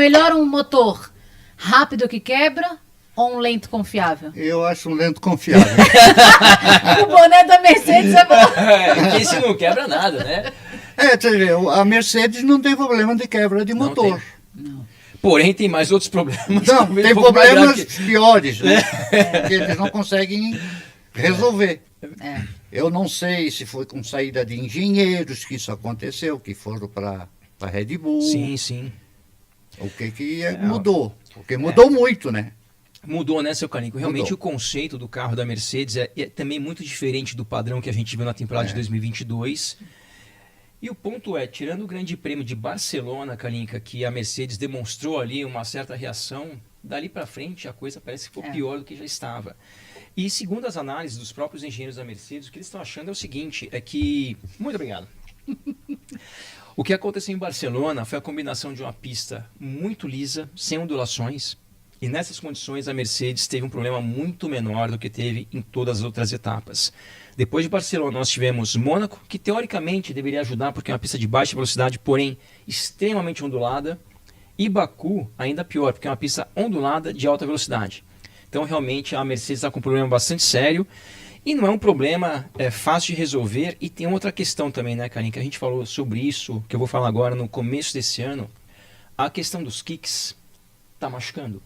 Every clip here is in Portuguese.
melhor um motor rápido que quebra ou um lento confiável? Eu acho um lento confiável. O boné da Mercedes é bom. Porque esse não quebra nada, né? A Mercedes não tem problema de quebra de motor. Porém, tem mais outros problemas. Não, tem problemas piores, né? Que eles não conseguem resolver. Eu não sei se foi com saída de engenheiros que isso aconteceu, que foram para a Red Bull. Sim. O que mudou? Porque mudou muito, né? Mudou, né, seu Canico? Realmente o conceito do carro da Mercedes é também muito diferente do padrão que a gente viu na temporada de 2022. E o ponto é, tirando o Grande Prêmio de Barcelona, Kalinka, que a Mercedes demonstrou ali uma certa reação, dali para frente a coisa parece que foi pior do que já estava. E segundo as análises dos próprios engenheiros da Mercedes, o que eles estão achando é o seguinte, é que... Muito obrigado. O que aconteceu em Barcelona foi a combinação de uma pista muito lisa, sem ondulações, e nessas condições a Mercedes teve um problema muito menor do que teve em todas as outras etapas. Depois de Barcelona nós tivemos Mônaco, que teoricamente deveria ajudar porque é uma pista de baixa velocidade, porém extremamente ondulada, e Baku ainda pior, porque é uma pista ondulada de alta velocidade. Então realmente a Mercedes está com um problema bastante sério, e não é um problema fácil de resolver. E tem outra questão também, né, Karin, que a gente falou sobre isso, que eu vou falar agora no começo desse ano, a questão dos kicks está machucando.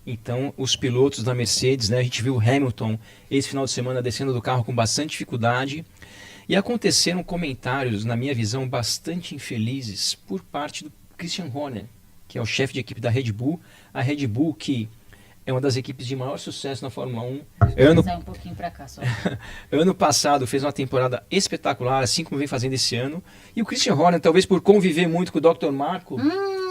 Então, os pilotos da Mercedes, né, a gente viu o Hamilton esse final de semana descendo do carro com bastante dificuldade, e aconteceram comentários, na minha visão, bastante infelizes por parte do Christian Horner, que é o chefe de equipe da Red Bull. A Red Bull, que é uma das equipes de maior sucesso na Fórmula 1. Um pouquinho pra cá, só. Ano passado fez uma temporada espetacular, assim como vem fazendo esse ano. E o Christian Horner, talvez por conviver muito com o Dr. Marco,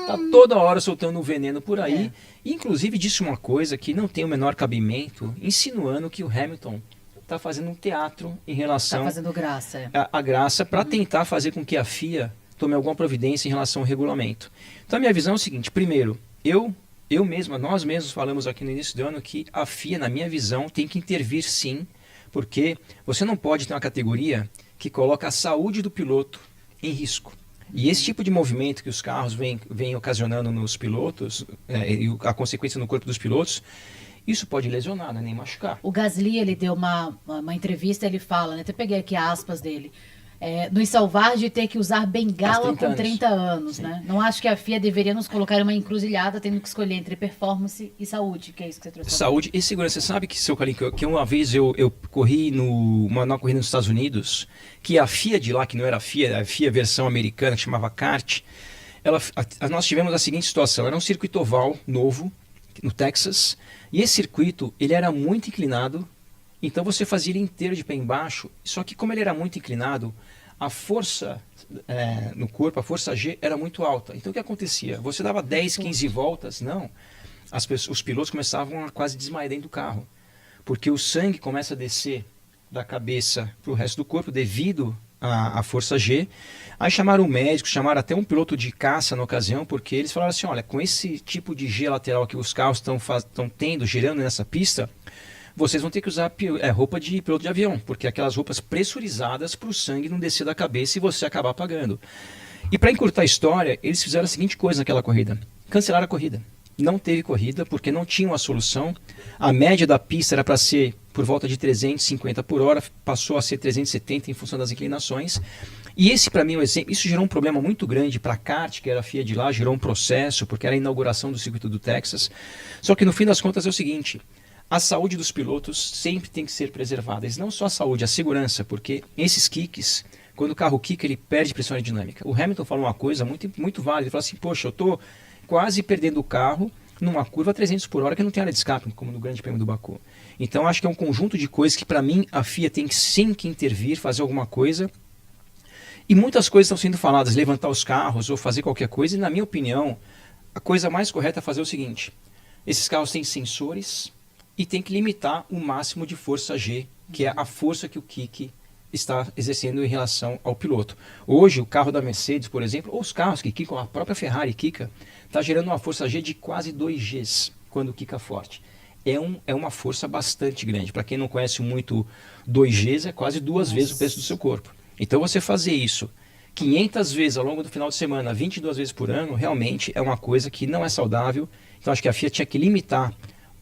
tá toda hora soltando um veneno por aí. Inclusive disse uma coisa que não tem o menor cabimento, insinuando que o Hamilton está fazendo um teatro em relação... Está fazendo graça. A graça para tentar fazer com que a FIA tome alguma providência em relação ao regulamento. Então a minha visão é o seguinte, primeiro, nós mesmos falamos aqui no início do ano que a FIA, na minha visão, tem que intervir sim, porque você não pode ter uma categoria que coloca a saúde do piloto em risco. E esse tipo de movimento que os carros vêm ocasionando nos pilotos, e a consequência no corpo dos pilotos, isso pode lesionar, né, nem machucar. O Gasly, ele deu uma entrevista, ele fala, né, até peguei aqui aspas dele, nos salvar de ter que usar bengala com 30 anos, né? Não acho que a FIA deveria nos colocar em uma encruzilhada tendo que escolher entre performance e saúde, que é isso que você trouxe. Saúde e segurança. Você sabe que, seu Kalinka, que uma vez eu corri numa corrida nos Estados Unidos, que a FIA de lá, que não era a FIA versão americana, que chamava kart, nós tivemos a seguinte situação, era um circuito oval novo, no Texas, e esse circuito, ele era muito inclinado, então você fazia ele inteiro de pé embaixo, só que como ele era muito inclinado, a força no corpo, a força G, era muito alta. Então o que acontecia? Você dava 10, 15 voltas, os pilotos começavam a quase desmaiar dentro do carro, porque o sangue começa a descer da cabeça para o resto do corpo devido à força G. Aí chamaram o médico, chamaram até um piloto de caça na ocasião, porque eles falaram assim, olha, com esse tipo de G lateral que os carros estão tendo, girando nessa pista, vocês vão ter que usar roupa de piloto de avião, porque aquelas roupas pressurizadas para o sangue não descer da cabeça e você acabar apagando. E para encurtar a história, eles fizeram a seguinte coisa naquela corrida, cancelaram a corrida. Não teve corrida porque não tinham a solução. A média da pista era para ser por volta de 350 por hora, passou a ser 370 em função das inclinações. E esse, para mim, é um exemplo. Isso gerou um problema muito grande para a kart, que era a FIA de lá, gerou um processo, porque era a inauguração do circuito do Texas. Só que no fim das contas é o seguinte, a saúde dos pilotos sempre tem que ser preservada. E não só a saúde, a segurança, porque esses kicks, quando o carro quica, ele perde pressão aerodinâmica. O Hamilton falou uma coisa muito, muito válida, ele falou assim, poxa, eu estou quase perdendo o carro numa curva a 300 por hora que não tem área de escape, como no Grande Prêmio do Baku. Então acho que é um conjunto de coisas que para mim a FIA tem que sim que intervir, fazer alguma coisa. E muitas coisas estão sendo faladas, levantar os carros ou fazer qualquer coisa, e na minha opinião, a coisa mais correta é fazer o seguinte, esses carros têm sensores e tem que limitar o máximo de força G, que é a força que o kick está exercendo em relação ao piloto. Hoje, o carro da Mercedes, por exemplo, ou os carros que quicam, a própria Ferrari quica, está gerando uma força G de quase 2 Gs quando quica forte. É uma força bastante grande. Para quem não conhece muito 2 Gs, é quase 2 vezes o peso do seu corpo. Então, você fazer isso 500 vezes ao longo do final de semana, 22 vezes por ano, realmente é uma coisa que não é saudável. Então acho que a FIA tinha que limitar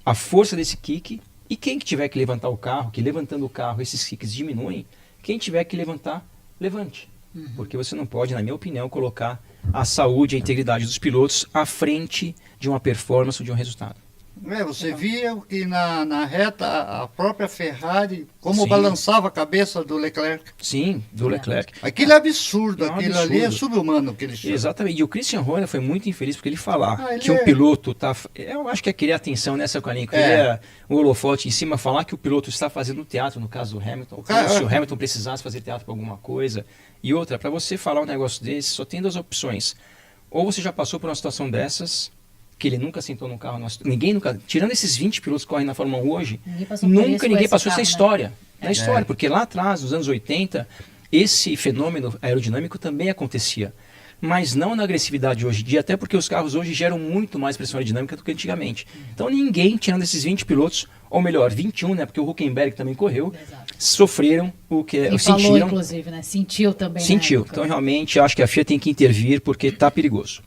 a força desse kick, e quem que tiver que levantar o carro, que levantando o carro esses kicks diminuem, quem tiver que levantar, levante. Porque você não pode, na minha opinião, colocar a saúde e a integridade dos pilotos à frente de uma performance ou de um resultado. Você via que na reta a própria Ferrari, como Sim. balançava a cabeça do Leclerc. Sim, do Leclerc. Aquilo é absurdo, É um aquilo absurdo. ali é subhumano que ele chama. Exatamente. E o Christian Horner foi muito infeliz porque ele falar ele que um piloto tá. Eu acho que é querer atenção nessa colinha, querer o holofote em cima, falar que o piloto está fazendo teatro, no caso do Hamilton, como se o Hamilton precisasse fazer teatro para alguma coisa. E outra, para você falar um negócio desse, só tem duas opções. Ou você já passou por uma situação dessas, que ele nunca sentou num carro, ninguém nunca, tirando esses 20 pilotos que correm na Fórmula 1 hoje, ninguém passou essa história. Na história, porque lá atrás, nos anos 80, esse fenômeno aerodinâmico também acontecia. Mas não na agressividade hoje em dia, até porque os carros hoje geram muito mais pressão aerodinâmica do que antigamente. Então ninguém, tirando esses 20 pilotos, ou melhor, 21, né, porque o Hülkenberg também correu, sofreram o que e sentiram. Falou, inclusive, né? Sentiu também. Sentiu. Então realmente acho que a FIA tem que intervir porque está perigoso.